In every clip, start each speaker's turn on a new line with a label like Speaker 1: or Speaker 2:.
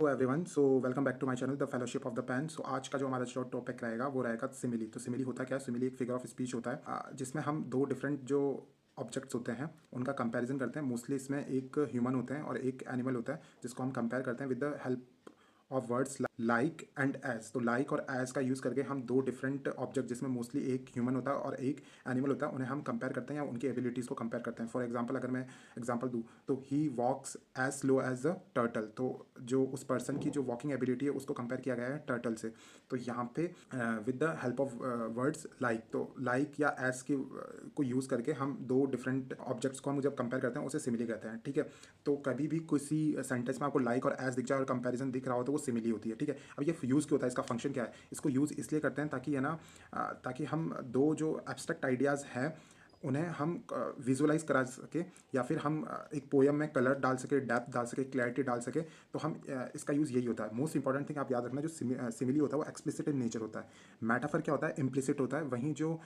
Speaker 1: तो everyone so welcome back to my channel the fellowship of the pen. So आज का जो हमारा जो टॉपिक रहेगा वो रहेगा सिमिली। तो सिमिली होता क्या है? सिमिली एक फिगर ऑफ स्पीच होता है जिसमें हम दो डिफरेंट जो ऑब्जेक्ट्स होते हैं उनका कंपैरिजन करते हैं। मोस्टली इसमें एक ह्यूमन होते हैं और एक एनिमल होता है जिसको हम कंपेयर करते हैं with the help of words like and as. तो लाइक और एज का यूज़ करके हम दो डिफरेंट ऑब्जेक्ट जिसमें मोस्टली एक ह्यूमन होता है और एक एनिमल होता है उन्हें हम कंपेयर करते हैं या उनकी एबिलिटीज़ को कंपेयर करते हैं। फॉर एग्जांपल अगर मैं एग्जांपल दूँ तो he walks as slow as a turtle. तो जो उस पर्सन की जो वॉकिंग एबिलिटी है उसको कंपेयर किया गया है टर्टल से। तो यहाँ पे with the help of words like, तो लाइक या एज की को यूज़ करके हम दो डिफरेंट ऑब्जेक्ट्स को हम जब कंपेयर करते हैं उसे सिमिली कहते हैं। ठीक है, तो कभी भी किसी सेंटेंस में आपको लाइक और एज दिख जाए और कंपैरिजन दिख रहा हो तो वो सिमिली होती है। ठीक है, अब ये यूज़ क्यों होता है, इसका फंक्शन क्या है? इसको यूज़ इसलिए करते हैं ताकि है ना ताकि हम दो जो एब्स्ट्रैक्ट आइडियाज़ हैं उन्हें हम विजुअलाइज करा सके या फिर हम एक पोयम में कलर डाल सके, डेप्थ डाल सके, क्लैरिटी डाल सके। तो हम इसका यूज़ यही होता है। मोस्ट इंपॉर्टेंट थिंग आप याद रखना, जो सिमिली होता है वो एक्सप्लिसिट इन नेचर होता है। मैटाफर क्या होता है? इम्प्लिसिट होता है। वहीं जो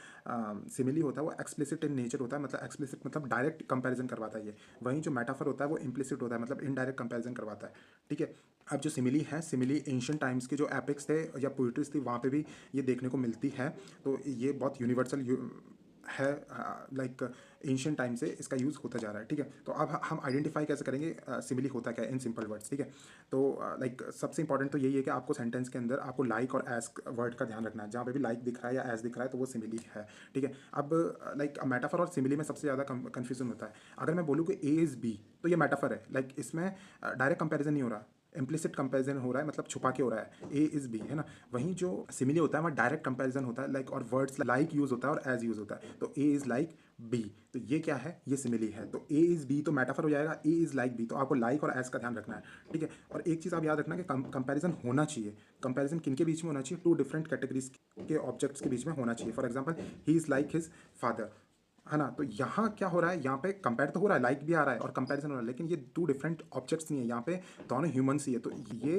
Speaker 1: सिमिली होता है वो एक्सप्लिसिट इन नेचर होता है, मतलब एक्सप्लिसिट मतलब डायरेक्ट कंपैरिजन करवाता है ये। वहीं जो मेटाफर होता है वो इम्प्लिसिट होता है, मतलब इनडायरेक्ट कंपैरिजन करवाता है। ठीक है, अब जो सिमिली है, सिमिली एंशियंट टाइम्स के जो एपिक्स थे या पोइट्रीज थी वहाँ पे भी ये देखने को मिलती है। तो ये बहुत यूनिवर्सल है, लाइक एंशियंट टाइम से इसका यूज़ होता जा रहा है। ठीक है, तो अब हम आइडेंटिफाई कैसे करेंगे सिमिली होता क्या है इन सिंपल वर्ड्स। ठीक है, तो लाइक सबसे इंपॉर्टेंट तो यही है कि आपको सेंटेंस के अंदर आपको लाइक और एज वर्ड का ध्यान रखना है। जहाँ पे भी लाइक दिख रहा है या एज दिख रहा है तो वो सिमिली है। ठीक है, अब लाइक मेटाफर और सिमिली में सबसे ज़्यादा कन्फ्यूजन होता है। अगर मैं बोलूँ कि ए इज़ बी तो ये मेटाफर है, लाइक इसमें डायरेक्ट कंपैरिजन नहीं हो रहा, इम्प्लिसिट कंपैरिजन हो रहा है, मतलब छुपा के हो रहा है। ए इज बी है ना। वहीं जो सिमिली होता है वहाँ डायरेक्ट कंपैरिजन होता है, लाइक और वर्ड्स लाइक यूज होता है और एज यूज होता है। तो ए इज लाइक बी, तो ये क्या है? ये सिमिली है। तो ए इज बी तो मेटाफर हो जाएगा, ए इज लाइक बी, तो आपको लाइक और एज का ध्यान रखना है। ठीक है, और एक चीज़ आप याद रखना कि कंपैरिजन होना चाहिए। कंपैरिजन किन के बीच में होना चाहिए? टू डिफरेंट कैटेगरीज के ऑब्जेक्ट्स के बीच में होना चाहिए। For example he is like his father, है ना। तो यहाँ क्या हो रहा है? यहाँ पे कंपेयर तो हो रहा है, लाइक भी आ रहा है और कंपैरिजन हो रहा है, लेकिन ये टू डिफरेंट ऑब्जेक्ट्स नहीं है, यहाँ पे दोनों ह्यूमंस ही है। तो ये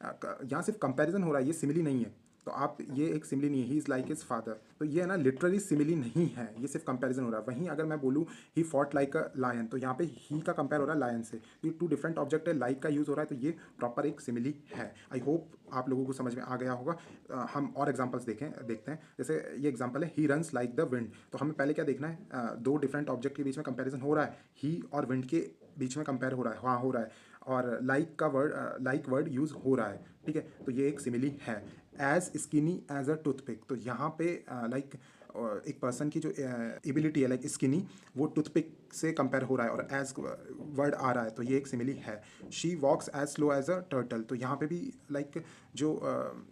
Speaker 1: यहाँ सिर्फ कंपैरिजन हो रहा है, ये सिमिली नहीं है। तो आप ये एक सिमिली नहीं है, he is like his father, तो ये है ना लिटरली सिमिली नहीं है, ये सिर्फ कंपैरिजन हो रहा है। वहीं अगर मैं बोलूँ he fought like a lion, तो यहाँ पे ही का कंपेयर हो रहा है लायन से। तो ये टू डिफरेंट ऑब्जेक्ट है, लाइक का यूज़ हो रहा है, तो ये प्रॉपर एक सिमिली है। आई होप आप लोगों को समझ में आ गया होगा। हम और एग्जाम्पल्स देखते हैं। जैसे ये एग्जाम्पल है, ही रन्स लाइक द विंड। तो हमें पहले क्या देखना है? दो डिफरेंट ऑब्जेक्ट के बीच में कंपैरिजन हो रहा है, ही और विंड के बीच में कंपेयर हो रहा है, हाँ हो रहा है, और लाइक का वर्ड लाइक वर्ड यूज़ हो रहा है। ठीक है, तो ये एक सिमिली है। As skinny as a toothpick, तो यहाँ पे लाइक एक पर्सन की जो एबिलिटी है लाइक स्किनी, वो टूथपिक से कंपेयर हो रहा है और एज वर्ड आ रहा है, तो ये एक सिमिली है। She walks as slow as a turtle, तो यहाँ पे भी लाइक जो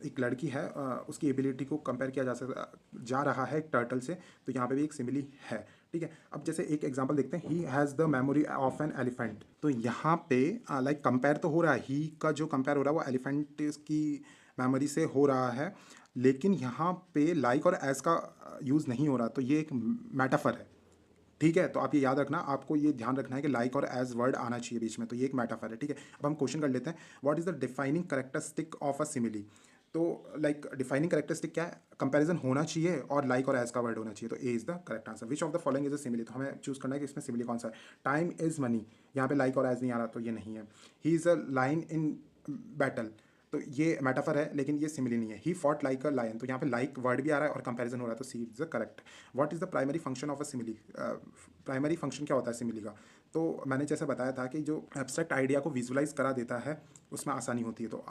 Speaker 1: एक लड़की है उसकी एबिलिटी को कंपेयर किया जा रहा है एक टर्टल से, तो यहाँ पे भी एक सिमिली है। ठीक है, अब जैसे एक एग्जांपल देखते हैं, he has the memory of an elephant. तो यहाँ पे लाइक कंपेयर तो हो रहा है, ही का जो कंपेयर हो रहा है वो एलिफेंट की मेमोरी से हो रहा है, लेकिन यहाँ पे लाइक और एज का यूज़ नहीं हो रहा, तो ये एक मेटाफर है। ठीक है, तो आप ये याद रखना, आपको ये ध्यान रखना है कि लाइक और एज वर्ड आना चाहिए बीच में, तो ये एक मेटाफर है। ठीक है, अब हम क्वेश्चन कर लेते हैं, what is the defining characteristic of a simile. तो लाइक डिफाइनिंग करेक्टरिस्टिक क्या है? कंपैरिजन होना चाहिए और लाइक और एज का वर्ड होना चाहिए, तो A is the correct answer. Which of the following is a simile, तो हमें चूज करना है कि इसमें सिमिली कौन सा है। टाइम इज मनी, यहाँ पे लाइक और एज नहीं आ रहा, तो ये नहीं है। He is a lion in battle, तो ये मेटाफर है लेकिन ये सिमिली नहीं है। He fought like a lion, तो यहाँ पे लाइक वर्ड भी आ रहा है और कंपैरिजन हो रहा है, तो C is the correct. What is the primary function of a simile, primary function क्या होता है सिमिली का? तो मैंने जैसे बताया था कि जो एब्स्ट्रैक्ट आइडिया को विजुलाइज करा देता है उसमें आसानी होती है, तो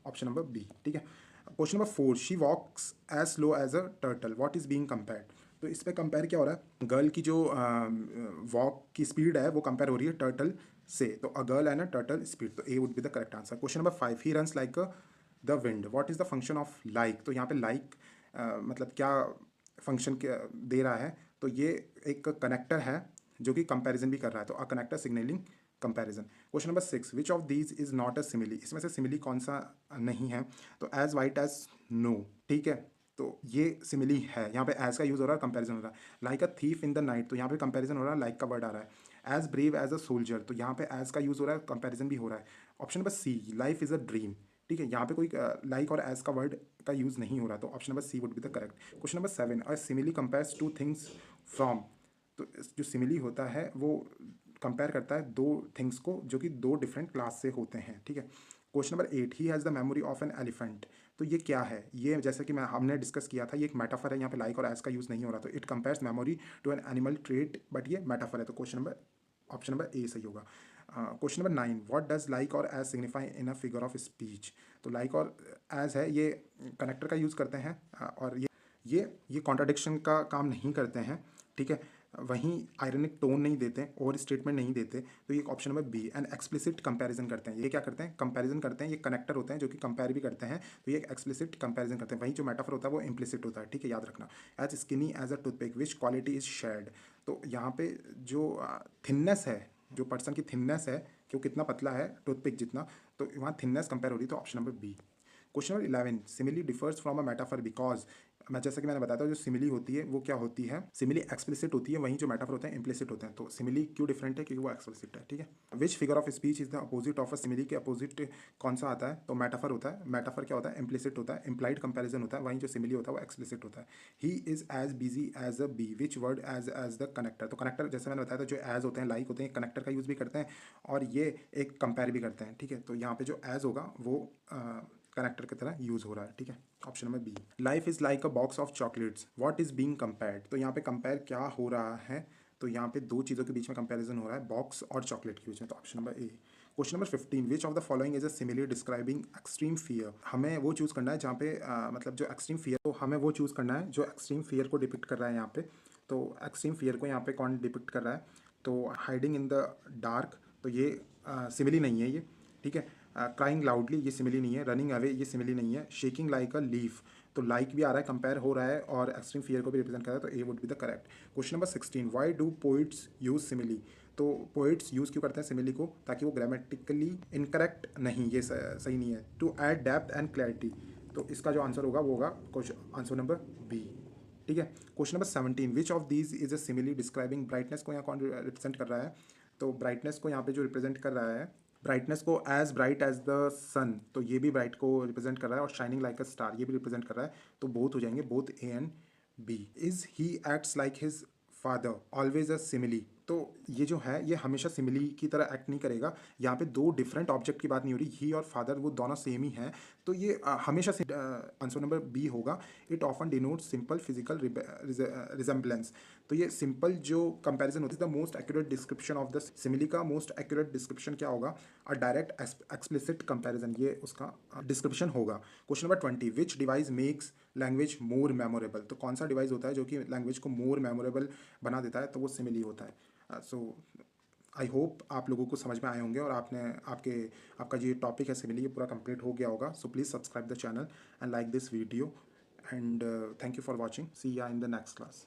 Speaker 1: ऑप्शन नंबर बी। ठीक है, question number 4, she walks as slow as a turtle, what is being compared. तो इस पे कंपेयर क्या हो रहा है? गर्ल की जो वॉक की स्पीड है वो कंपेयर हो रही है टर्टल से, तो a girl and a turtle speed, तो A would be the correct answer. Question number 5, he runs like the wind, what is the function of like. तो यहाँ पे लाइक मतलब क्या फंक्शन दे रहा है? तो ये एक कनेक्टर है जो कि कंपैरिजन भी कर रहा है, तो a connector signalling comparison. Question number 6, which of these is not a simile, इसमें से सिमिली कौन सा नहीं है? तो एज वाइट एज नो, ठीक है, तो ये सिमिली है। यहाँ पे एज का यूज हो रहा है, कंपैरिजन हो रहा है। Like a thief in the night, तो यहाँ पे कंपैरिजन हो रहा है, लाइक का वर्ड आ रहा है। As brave as a soldier, तो यहाँ पे एज का यूज हो रहा है, कंपैरिजन भी हो रहा है। Option number C, life is a dream, ठीक है, यहाँ पे कोई लाइक और एज का वर्ड का यूज नहीं हो रहा, तो option number C would be the correct. Question number 7, a simile compares two things from, तो जो सिमिली होता है वो कंपेयर करता है दो थिंग्स को जो कि दो डिफरेंट क्लास से होते हैं। ठीक है, question number 8, he has the memory of an elephant. तो ये क्या है? ये जैसे कि हमने डिस्कस किया था, ये एक मेटाफर है, यहाँ पे लाइक और एज का यूज़ नहीं हो रहा, तो it compares memory to an animal trait, but ये मेटाफर है, तो question number option number A सही होगा। Question number 9, what does like और as signify in a figure of speech. तो लाइक और एज है, ये कनेक्टर का यूज़ करते हैं, और ये कॉन्ट्राडिक्शन का काम नहीं करते हैं, ठीक है। वहीं आयरनिक टोन नहीं देते, और स्टेटमेंट नहीं देते, तो ये option number B, and explicit comparison करते हैं। ये क्या करते हैं? कंपैरिजन करते हैं। ये कनेक्टर होते हैं जो कि कंपेयर भी करते हैं, तो ये एक एक्सप्लिसिट कंपैरिजन करते हैं। वहीं जो मेटाफर होता है वो इम्प्लिसिट होता है, ठीक है, याद रखना। As skinny as a toothpick which quality is shared. तो यहाँ पे जो थिननेस है, जो पर्सन की थिननेस है कि वो कितना पतला है, टूथपिक जितना, तो वहाँ थिननेस कंपेयर हो रही है, तो option number B. Question number 11, simile differs from a metaphor because. मैं जैसे कि मैंने बताया था, जो सिमिली होती है वो क्या होती है? सिमिली एक्सप्लिसिट होती है, वहीं जो मेटाफर होते हैं इम्प्लिसिट होते हैं। तो सिमिली क्यों डिफरेंट है? क्योंकि वो एक्सप्लिसिट है, ठीक है। Which figure of speech is the opposite of a simile. के अपोजिट कौन सा आता है? तो मेटाफर होता है। मेटाफर क्या होता है? इम्प्लिसिट होता है, इम्प्लाइड कंपैरिजन होता है। वहीं जो सिमिली होता है वो एक्सप्लिसिट होता है। He is as busy as a bee, which word as the connector. तो कनेक्टर जैसे मैंने बताया था, जो एज होते हैं, लाइक होते हैं, कनेक्टर का यूज भी करते हैं, और ये एक कंपेयर भी करते हैं, ठीक है। तो यहाँ पे जो एज होगा वो कनेक्टर की तरह यूज हो रहा है, ठीक है। Option number B, life is like a box of chocolates, what is being compared. तो यहाँ पे कंपेयर क्या हो रहा है? तो यहाँ पे दो चीज़ों के बीच में कंपैरिजन हो रहा है, बॉक्स और चॉकलेट के बीच में, तो option number A. Question number 15, which of the following is a simile describing extreme fear. हमें वो चूज़ करना है जहाँ पे मतलब जो एक्सट्रीम फियर, तो हमें वो चूज़ करना है जो एक्सट्रीम फियर को डिपिक्ट कर रहा है यहाँ पे। तो एक्सट्रीम फियर को यहाँ पे कौन डिपिक्ट कर रहा है? तो हाइडिंग इन द डार्क, तो ये सिमिली नहीं है ये, ठीक है। क्राइंग लाउडली, ये सिमिली नहीं है। रनिंग अवे, ये सिमिली नहीं है। शेकिंग लाइक अ लीफ, तो लाइक भी आ रहा है, कंपेयर हो रहा है, और एक्सट्रीम फियर को भी रिप्रेजेंट कर रहा है, तो A would be the correct. Question number 16, why do poets use simile. तो पोइट्स यूज़ क्यों करते हैं सिमिली को? ताकि वो ग्रामेटिकली इनकरेक्ट नहीं, ये सही नहीं है। To add depth and clarity, तो इसका जो आंसर होगा वो होगा क्वेश्चन आंसर नंबर बी, ठीक है। Question number 17, which of these is a simile describing brightness. को यहाँ कौन रिप्रेजेंट कर रहा है? तो ब्राइटनेस को यहाँ पे जो रिप्रेजेंट कर रहा है, ब्राइटनेस को एज ब्राइट एज द सन, तो ये भी ब्राइट को रिप्रेजेंट कर रहा है, और शाइनिंग लाइक अ स्टार ये भी रिप्रेजेंट कर रहा है, तो बोथ हो जाएंगे, both A and B. Is he acts like his father always a simile. तो ये जो है, ये हमेशा सिमिली की तरह एक्ट नहीं करेगा। यहाँ पे दो डिफरेंट ऑब्जेक्ट की बात नहीं हो रही, ही और फादर वो दोनों सेम ही हैं, तो ये हमेशा से आंसर नंबर बी होगा। It often denote simple physical resemblance, तो ये सिंपल जो कंपैरिजन होती है, the most accurate description of the simile का मोस्ट एक्यूरेट डिस्क्रिप्शन क्या होगा? अ डायरेक्ट एक्सप्लिसिट कंपैरिजन, ये उसका डिस्क्रिप्शन होगा। क्वेश्चन नंबर 20, विच device makes language more memorable. तो कौन सा डिवाइस होता है जो कि लैंग्वेज को मोर मेमोरेबल बना देता है? तो वो सिमिली होता है। सो आई होप आप लोगों को समझ में आए होंगे, और आपका जो टॉपिक है सिमिली, ये पूरा कंप्लीट हो गया होगा। So please subscribe the channel and like this video, and thank you for watching. See ya in the next class.